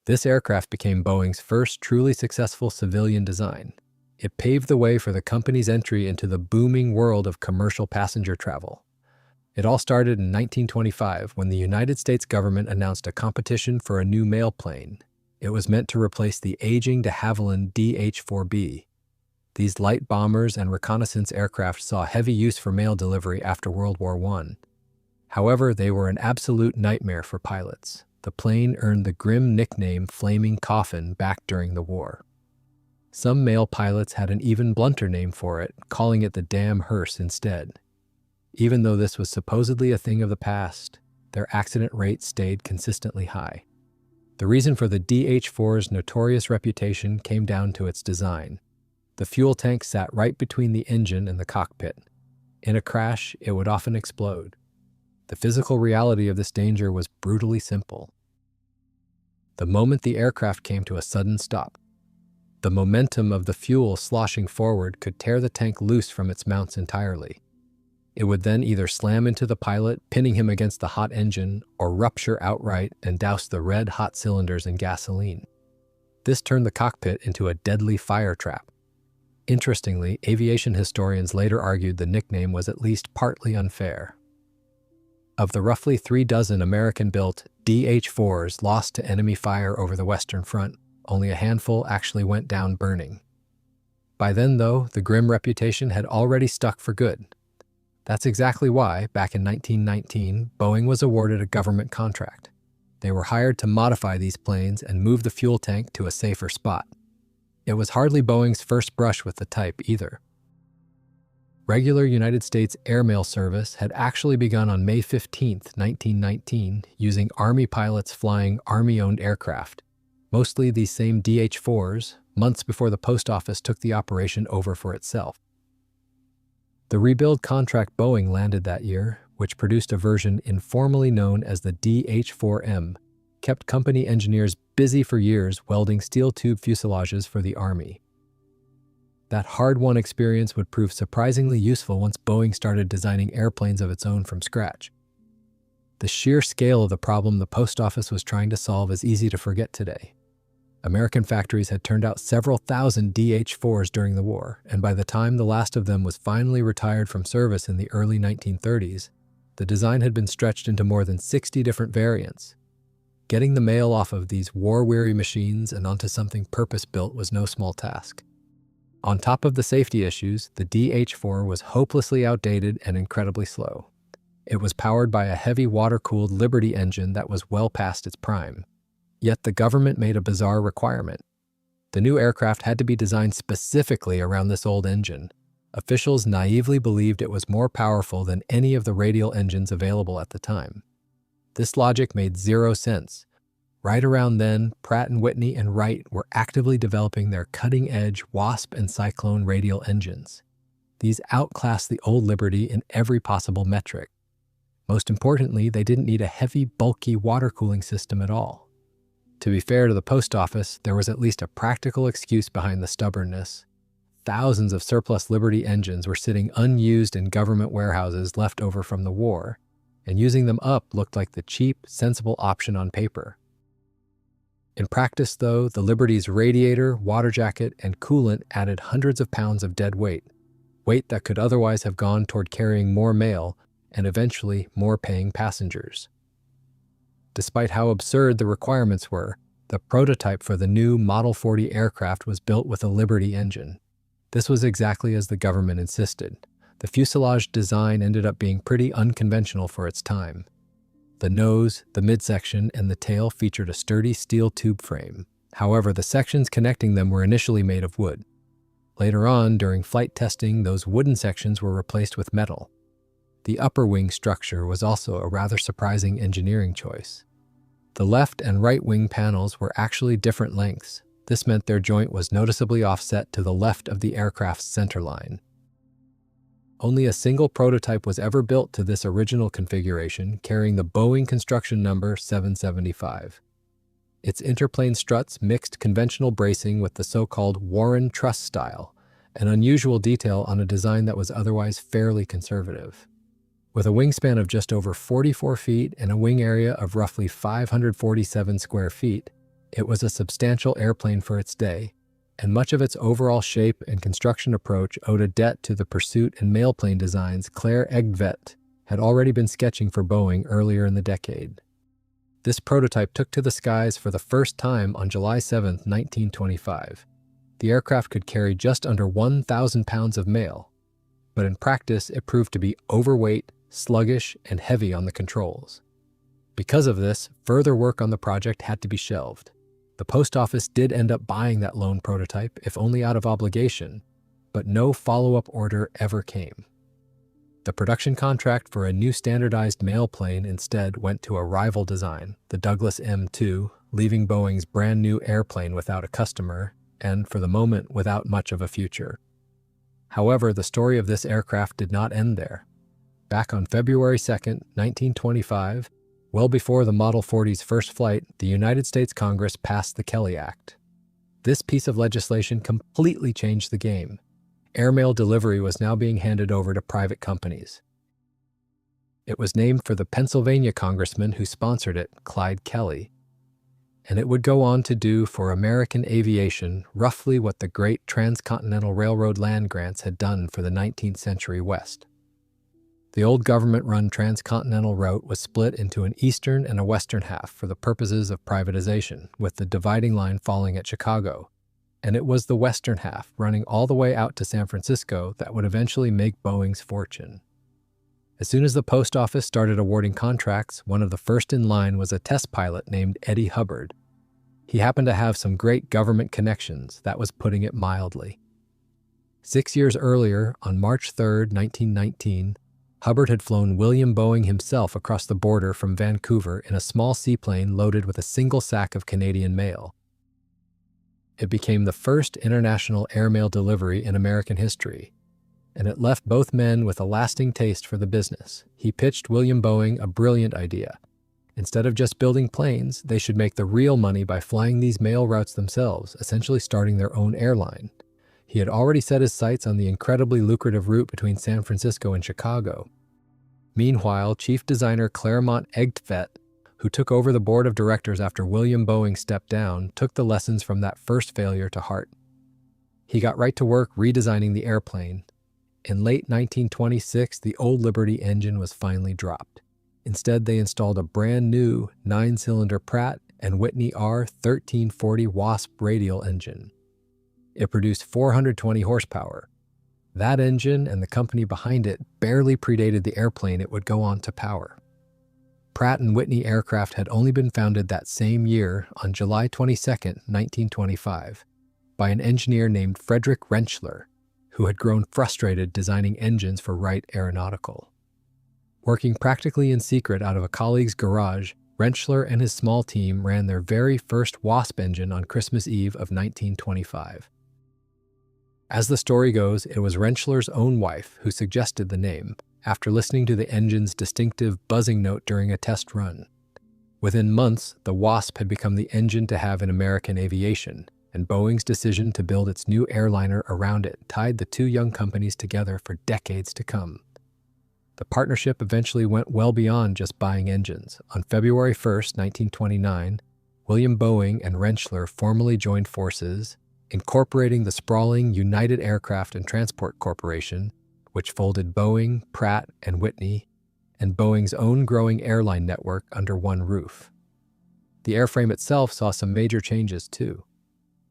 This aircraft became Boeing's first truly successful civilian design. It paved the way for the company's entry into the booming world of commercial passenger travel. It all started in 1925 when the United States government announced a competition for a new mail plane. It was meant to replace the aging de Havilland DH-4B. These light bombers and reconnaissance aircraft saw heavy use for mail delivery after World War I. However, they were an absolute nightmare for pilots. The plane earned the grim nickname Flaming Coffin back during the war. Some male pilots had an even blunter name for it, calling it the damn hearse instead. Even though this was supposedly a thing of the past, their accident rate stayed consistently high. The reason for the DH-4's notorious reputation came down to its design. The fuel tank sat right between the engine and the cockpit. In a crash, it would often explode. The physical reality of this danger was brutally simple. The moment the aircraft came to a sudden stop, the momentum of the fuel sloshing forward could tear the tank loose from its mounts entirely. It would then either slam into the pilot, pinning him against the hot engine, or rupture outright and douse the red-hot cylinders in gasoline. This turned the cockpit into a deadly fire trap. Interestingly, aviation historians later argued the nickname was at least partly unfair. Of the roughly 36 American-built DH-4s lost to enemy fire over the Western Front, only a handful actually went down burning. By then, though, the grim reputation had already stuck for good. That's exactly why, back in 1919, Boeing was awarded a government contract. They were hired to modify these planes and move the fuel tank to a safer spot. It was hardly Boeing's first brush with the type either. Regular United States airmail service had actually begun on May 15, 1919, using Army pilots flying Army-owned aircraft, mostly these same DH-4s, months before the post office took the operation over for itself. The rebuild contract Boeing landed that year, which produced a version informally known as the DH-4M, kept company engineers busy for years welding steel tube fuselages for the Army. That hard-won experience would prove surprisingly useful once Boeing started designing airplanes of its own from scratch. The sheer scale of the problem the post office was trying to solve is easy to forget today. American factories had turned out several thousand DH-4s during the war, and by the time the last of them was finally retired from service in the early 1930s, the design had been stretched into more than 60 different variants. Getting the mail off of these war-weary machines and onto something purpose-built was no small task. On top of the safety issues, the DH-4 was hopelessly outdated and incredibly slow. It was powered by a heavy water-cooled Liberty engine that was well past its prime. Yet the government made a bizarre requirement. The new aircraft had to be designed specifically around this old engine. Officials naively believed it was more powerful than any of the radial engines available at the time. This logic made zero sense. Right around then, Pratt Whitney and Wright were actively developing their cutting-edge Wasp and Cyclone radial engines. These outclassed the old Liberty in every possible metric. Most importantly, they didn't need a heavy, bulky water cooling system at all. To be fair to the post office, there was at least a practical excuse behind the stubbornness. Thousands of surplus Liberty engines were sitting unused in government warehouses left over from the war, and using them up looked like the cheap, sensible option on paper. In practice, though, the Liberty's radiator, water jacket, and coolant added hundreds of pounds of dead weight that could otherwise have gone toward carrying more mail and eventually more paying passengers. Despite how absurd the requirements were, the prototype for the new Model 40 aircraft was built with a Liberty engine. This was exactly as the government insisted. The fuselage design ended up being pretty unconventional for its time. The nose, the midsection, and the tail featured a sturdy steel tube frame. However, the sections connecting them were initially made of wood. Later on, during flight testing, those wooden sections were replaced with metal. The upper wing structure was also a rather surprising engineering choice. The left and right wing panels were actually different lengths. This meant their joint was noticeably offset to the left of the aircraft's centerline. Only a single prototype was ever built to this original configuration, carrying the Boeing construction number 775. Its interplane struts mixed conventional bracing with the so-called Warren truss style, an unusual detail on a design that was otherwise fairly conservative. With a wingspan of just over 44 feet and a wing area of roughly 547 square feet, It was a substantial airplane for its day, and much of its overall shape and construction approach owed a debt to the pursuit and mailplane designs Claire Egvedt had already been sketching for Boeing earlier in the decade. This prototype took to the skies for the first time on July 7, 1925. The aircraft could carry just under 1,000 pounds of mail, but in practice it proved to be overweight, sluggish, and heavy on the controls. Because of this, further work on the project had to be shelved. The post office did end up buying that lone prototype, if only out of obligation, but no follow-up order ever came. The production contract for a new standardized mail plane instead went to a rival design, the Douglas M2, leaving Boeing's brand new airplane without a customer and, for the moment, without much of a future. However, the story of this aircraft did not end there. Back on February 2, 1925, well before the Model 40's first flight, the United States Congress passed the Kelly Act. This piece of legislation completely changed the game. Airmail delivery was now being handed over to private companies. It was named for the Pennsylvania congressman who sponsored it, Clyde Kelly, and it would go on to do for American aviation roughly what the great transcontinental railroad land grants had done for the 19th century West. The old government-run transcontinental route was split into an eastern and a western half for the purposes of privatization, with the dividing line falling at Chicago. And it was the western half, running all the way out to San Francisco, that would eventually make Boeing's fortune. As soon as the post office started awarding contracts, one of the first in line was a test pilot named Eddie Hubbard. He happened to have some great government connections, that was putting it mildly. 6 years earlier, on March 3, 1919, Hubbard had flown William Boeing himself across the border from Vancouver in a small seaplane loaded with a single sack of Canadian mail. It became the first international airmail delivery in American history, and it left both men with a lasting taste for the business. He pitched William Boeing a brilliant idea. Instead of just building planes, they should make the real money by flying these mail routes themselves, essentially starting their own airline. He had already set his sights on the incredibly lucrative route between San Francisco and Chicago. Meanwhile, chief designer Claremont Egvedt, who took over the board of directors after William Boeing stepped down, took the lessons from that first failure to heart. He got right to work redesigning the airplane. In late 1926, the old Liberty engine was finally dropped. Instead, they installed a brand new 9-cylinder Pratt and Whitney R1340 Wasp radial engine. It produced 420 horsepower. That engine and the company behind it barely predated the airplane it would go on to power. Pratt & Whitney Aircraft had only been founded that same year, on July 22, 1925, by an engineer named Frederick Rentschler, who had grown frustrated designing engines for Wright Aeronautical. Working practically in secret out of a colleague's garage, Rentschler and his small team ran their very first Wasp engine on Christmas Eve of 1925. As the story goes, it was Rentschler's own wife who suggested the name, after listening to the engine's distinctive buzzing note during a test run. Within months, the Wasp had become the engine to have in American aviation, and Boeing's decision to build its new airliner around it tied the two young companies together for decades to come. The partnership eventually went well beyond just buying engines. On February 1, 1929, William Boeing and Rentschler formally joined forces, incorporating the sprawling United Aircraft and Transport Corporation, which folded Boeing, Pratt, and Whitney, and Boeing's own growing airline network under one roof. The airframe itself saw some major changes, too.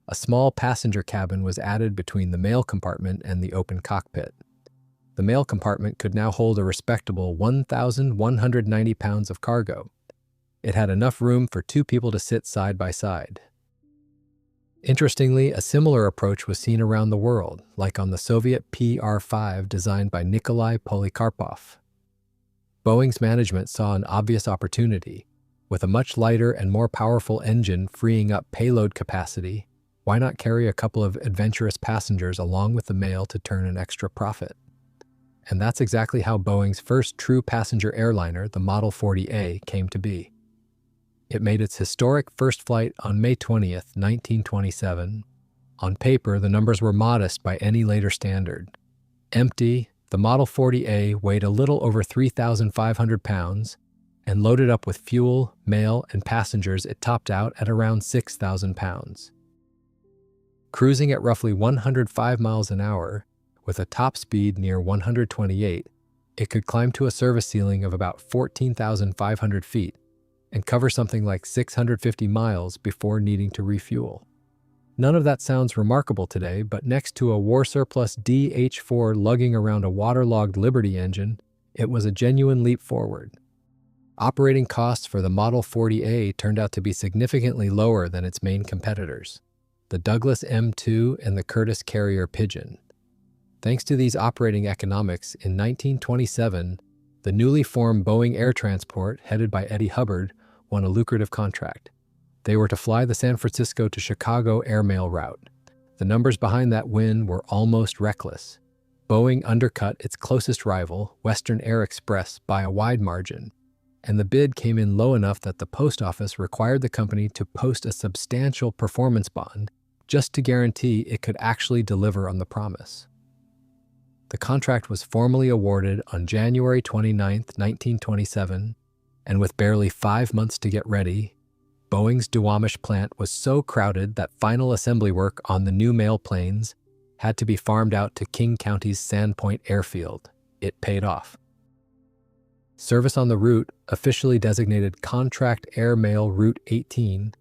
A small passenger cabin was added between the mail compartment and the open cockpit. The mail compartment could now hold a respectable 1,190 pounds of cargo. It had enough room for two people to sit side by side. Interestingly, a similar approach was seen around the world, like on the Soviet PR-5 designed by Nikolai Polikarpov. Boeing's management saw an obvious opportunity. With a much lighter and more powerful engine freeing up payload capacity, why not carry a couple of adventurous passengers along with the mail to turn an extra profit? And that's exactly how Boeing's first true passenger airliner, the Model 40A, came to be. It made its historic first flight on May 20, 1927. On paper, the numbers were modest by any later standard. Empty, the Model 40A weighed a little over 3,500 pounds, and loaded up with fuel, mail, and passengers, it topped out at around 6,000 pounds. Cruising at roughly 105 miles an hour, with a top speed near 128, it could climb to a service ceiling of about 14,500 feet and cover something like 650 miles before needing to refuel. None of that sounds remarkable today, but next to a war surplus DH-4 lugging around a waterlogged Liberty engine, it was a genuine leap forward. Operating costs for the Model 40A turned out to be significantly lower than its main competitors, the Douglas M2 and the Curtiss Carrier Pigeon. Thanks to these operating economics, in 1927, the newly formed Boeing Air Transport, headed by Eddie Hubbard, won a lucrative contract. They were to fly the San Francisco to Chicago airmail route. The numbers behind that win were almost reckless. Boeing undercut its closest rival, Western Air Express, by a wide margin, and the bid came in low enough that the post office required the company to post a substantial performance bond just to guarantee it could actually deliver on the promise. The contract was formally awarded on January 29, 1927, and with barely 5 months to get ready, Boeing's Duwamish plant was so crowded that final assembly work on the new mail planes had to be farmed out to King County's Sandpoint Airfield. It paid off. Service on the route, officially designated Contract Air Mail Route 18,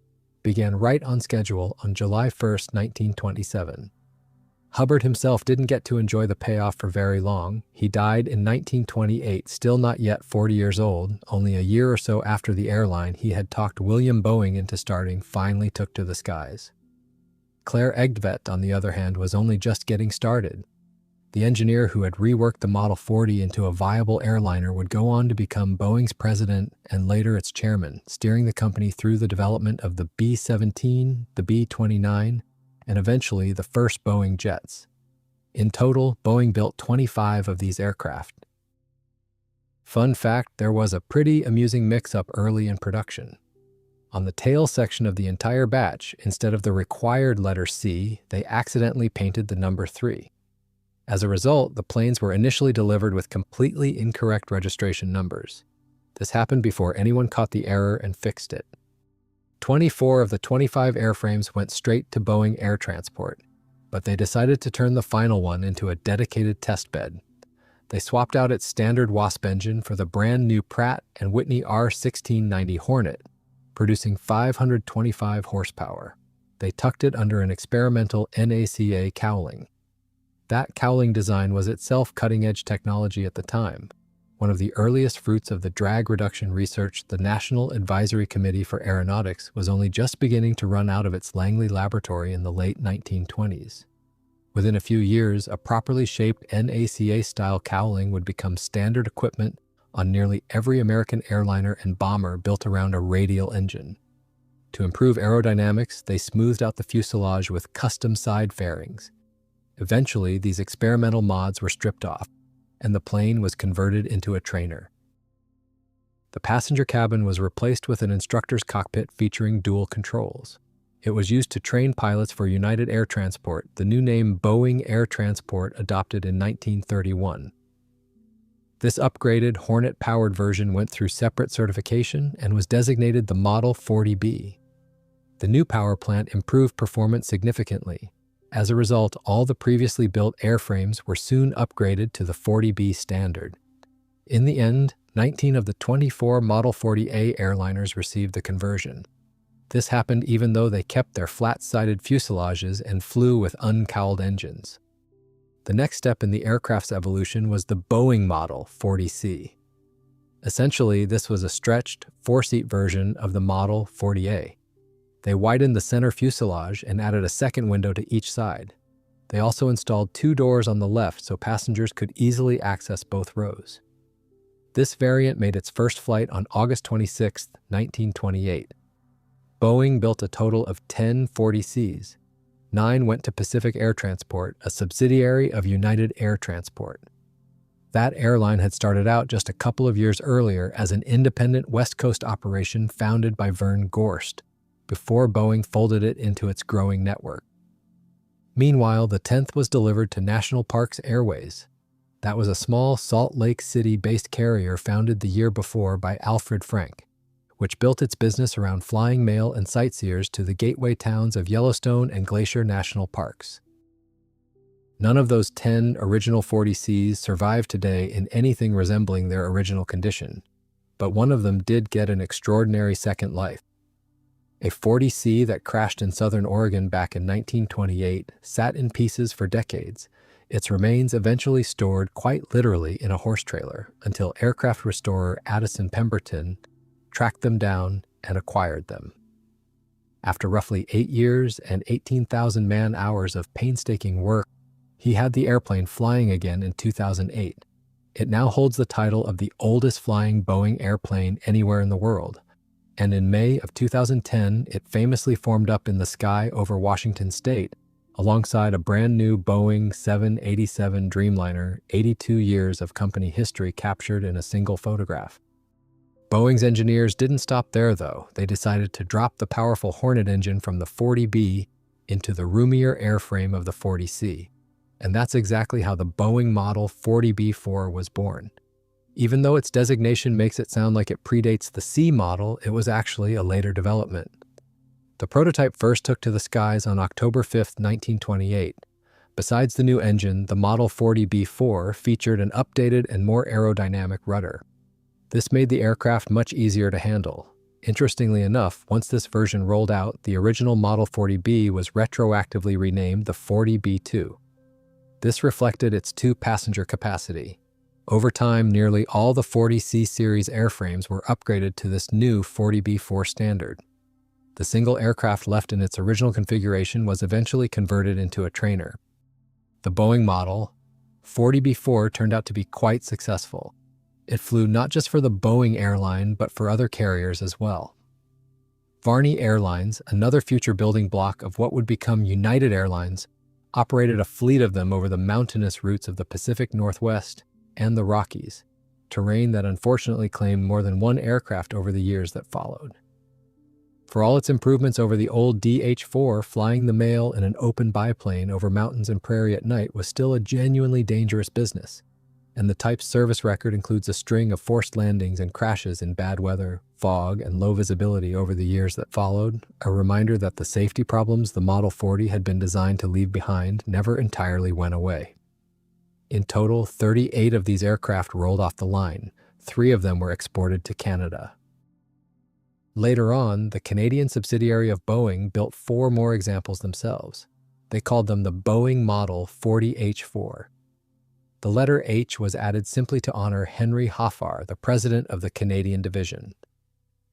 began right on schedule on July 1, 1927. Hubbard himself didn't get to enjoy the payoff for very long. He died in 1928, still not yet 40 years old. Only a year or so after the airline he had talked William Boeing into starting finally took to the skies. Claire Egdvedt, on the other hand, was only just getting started. The engineer who had reworked the Model 40 into a viable airliner would go on to become Boeing's president and later its chairman, steering the company through the development of the B-17, the B-29, and eventually the first Boeing jets. In total, Boeing built 25 of these aircraft. Fun fact, there was a pretty amusing mix-up early in production. On the tail section of the entire batch, instead of the required letter C, they accidentally painted the number 3. As a result, the planes were initially delivered with completely incorrect registration numbers. This happened before anyone caught the error and fixed it. 24 of the 25 airframes went straight to Boeing Air Transport, but they decided to turn the final one into a dedicated test bed. They swapped out its standard Wasp engine for the brand new Pratt and Whitney R1690 Hornet, producing 525 horsepower. They tucked it under an experimental NACA cowling. That cowling design was itself cutting-edge technology at the time. One of the earliest fruits of the drag reduction research, the National Advisory Committee for Aeronautics was only just beginning to run out of its Langley laboratory in the late 1920s. Within a few years, a properly shaped NACA-style cowling would become standard equipment on nearly every American airliner and bomber built around a radial engine. To improve aerodynamics, they smoothed out the fuselage with custom side fairings. Eventually, these experimental mods were stripped off, and the plane was converted into a trainer. The passenger cabin was replaced with an instructor's cockpit featuring dual controls. It was used to train pilots for United Air Transport, the new name Boeing Air Transport adopted in 1931. This upgraded Hornet-powered version went through separate certification and was designated the Model 40B. The new power plant improved performance significantly. As a result, all the previously built airframes were soon upgraded to the 40B standard. In the end, 19 of the 24 Model 40A airliners received the conversion. This happened even though they kept their flat-sided fuselages and flew with uncowled engines. The next step in the aircraft's evolution was the Boeing Model 40C. Essentially, this was a stretched, 4-seat version of the Model 40A. They widened the center fuselage and added a second window to each side. They also installed 2 doors on the left so passengers could easily access both rows. This variant made its first flight on August 26, 1928. Boeing built a total of 10 40Cs. 9 went to Pacific Air Transport, a subsidiary of United Air Transport. That airline had started out just a couple of years earlier as an independent West Coast operation founded by Vern Gorst, before Boeing folded it into its growing network. Meanwhile, the 10th was delivered to National Parks Airways. That was a small Salt Lake City-based carrier founded the year before by Alfred Frank, which built its business around flying mail and sightseers to the gateway towns of Yellowstone and Glacier National Parks. None of those 10 original 40Cs survive today in anything resembling their original condition, but one of them did get an extraordinary second life. A 40C that crashed in southern Oregon back in 1928 sat in pieces for decades, its remains eventually stored quite literally in a horse trailer until aircraft restorer Addison Pemberton tracked them down and acquired them. After roughly 8 years and 18,000 man-hours of painstaking work, he had the airplane flying again in 2008. It now holds the title of the oldest flying Boeing airplane anywhere in the world, and in May of 2010, it famously formed up in the sky over Washington state alongside a brand new Boeing 787 Dreamliner, 82 years of company history captured in a single photograph. Boeing's engineers didn't stop there, though. They decided to drop the powerful Hornet engine from the 40B into the roomier airframe of the 40C. And that's exactly how the Boeing Model 40B-4 was born. Even though its designation makes it sound like it predates the C model, it was actually a later development. The prototype first took to the skies on October 5, 1928. Besides the new engine, the Model 40B-4 featured an updated and more aerodynamic rudder. This made the aircraft much easier to handle. Interestingly enough, once this version rolled out, the original Model 40B was retroactively renamed the 40B-2. This reflected its 2-passenger capacity. Over time, nearly all the 40C series airframes were upgraded to this new 40B-4 standard. The single aircraft left in its original configuration was eventually converted into a trainer. The Boeing Model 40B-4 turned out to be quite successful. It flew not just for the Boeing airline, but for other carriers as well. Varney Airlines, another future building block of what would become United Airlines, operated a fleet of them over the mountainous routes of the Pacific Northwest and the Rockies, terrain that unfortunately claimed more than one aircraft over the years that followed. For all its improvements over the old DH-4, flying the mail in an open biplane over mountains and prairie at night was still a genuinely dangerous business, and the type's service record includes a string of forced landings and crashes in bad weather, fog, and low visibility over the years that followed, a reminder that the safety problems the Model 40 had been designed to leave behind never entirely went away. In total, 38 of these aircraft rolled off the line. 3 of them were exported to Canada. Later on, the Canadian subsidiary of Boeing built 4 more examples themselves. They called them the Boeing Model 40H-4. The letter H was added simply to honor Henry Hoffar, the president of the Canadian division.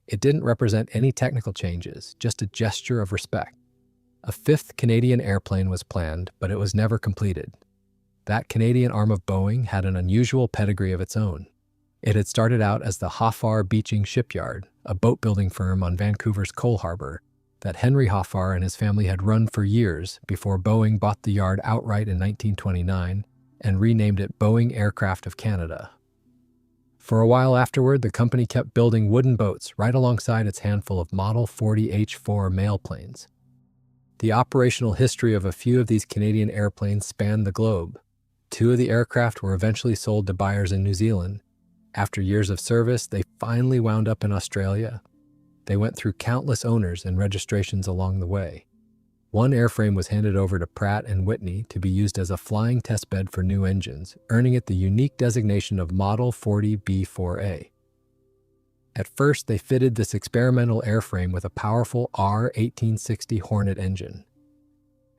It didn't represent any technical changes, just a gesture of respect. A 5th Canadian airplane was planned, but it was never completed. That Canadian arm of Boeing had an unusual pedigree of its own. It had started out as the Hoffar Beaching Shipyard, a boat-building firm on Vancouver's Coal Harbor, that Henry Hoffar and his family had run for years before Boeing bought the yard outright in 1929 and renamed it Boeing Aircraft of Canada. For a while afterward, the company kept building wooden boats right alongside its handful of Model 40H-4 mail planes. The operational history of a few of these Canadian airplanes spanned the globe. 2 of the aircraft were eventually sold to buyers in New Zealand. After years of service, they finally wound up in Australia. They went through countless owners and registrations along the way. One airframe was handed over to Pratt Whitney to be used as a flying testbed for new engines, earning it the unique designation of Model 40B-4A. At first, they fitted this experimental airframe with a powerful R-1860 Hornet engine.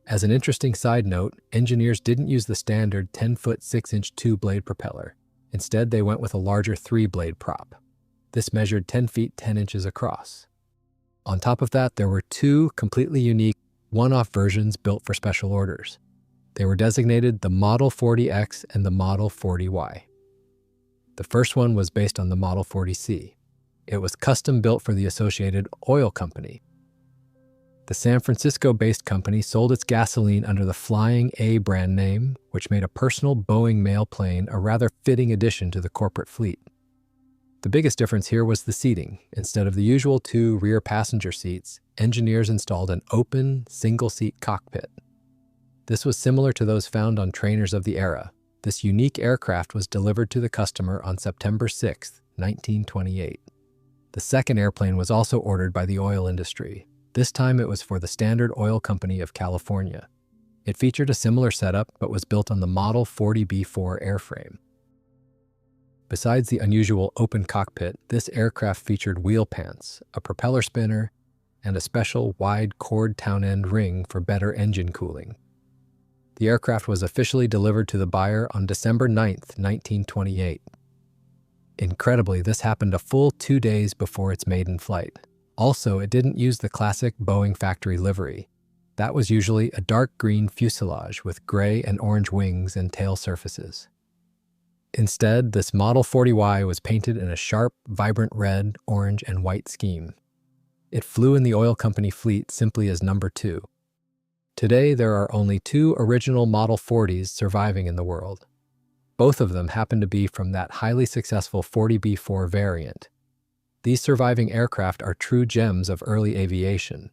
As an interesting side note, engineers didn't use the standard 10-foot 6-inch 2-blade propeller. Instead, they went with a larger 3-blade prop. This measured 10 feet 10 inches across. On top of that, there were 2 completely unique one-off versions built for special orders. They were designated the Model 40X and the Model 40Y. The first one was based on the Model 40C. It was custom built for the Associated Oil Company. The San Francisco-based company sold its gasoline under the Flying A brand name, which made a personal Boeing mail plane a rather fitting addition to the corporate fleet. The biggest difference here was the seating. Instead of the usual 2 rear passenger seats, engineers installed an open, single-seat cockpit. This was similar to those found on trainers of the era. This unique aircraft was delivered to the customer on September 6, 1928. The second airplane was also ordered by the oil industry. This time it was for the Standard Oil Company of California. It featured a similar setup but was built on the Model 40B4 airframe. Besides the unusual open cockpit, this aircraft featured wheel pants, a propeller spinner, and a special wide cord town end ring for better engine cooling. The aircraft was officially delivered to the buyer on December 9, 1928. Incredibly, this happened a full 2 days before its maiden flight. Also, it didn't use the classic Boeing factory livery. That was usually a dark green fuselage with gray and orange wings and tail surfaces. Instead, this Model 40Y was painted in a sharp, vibrant red, orange, and white scheme. It flew in the oil company fleet simply as number 2. Today, there are only 2 original Model 40s surviving in the world. Both of them happen to be from that highly successful 40B4 variant. These surviving aircraft are true gems of early aviation.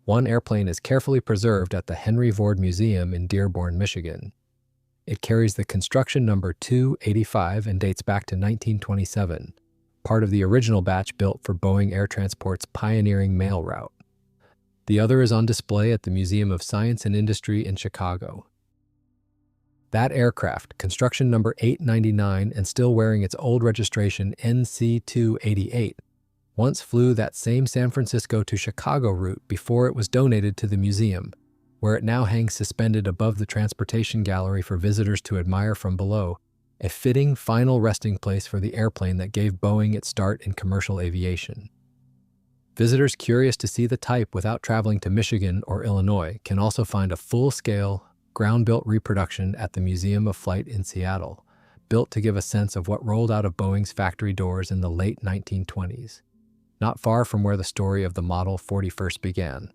One airplane is carefully preserved at the Henry Ford Museum in Dearborn, Michigan. It carries the construction number 285 and dates back to 1927, part of the original batch built for Boeing Air Transport's pioneering mail route. The other is on display at the Museum of Science and Industry in Chicago. That aircraft, construction number 899 and still wearing its old registration NC288, once flew that same San Francisco to Chicago route before it was donated to the museum, where it now hangs suspended above the transportation gallery for visitors to admire from below, a fitting final resting place for the airplane that gave Boeing its start in commercial aviation. Visitors curious to see the type without traveling to Michigan or Illinois can also find a full-scale, ground-built reproduction at the Museum of Flight in Seattle, built to give a sense of what rolled out of Boeing's factory doors in the late 1920s, not far from where the story of the Model 40 first began.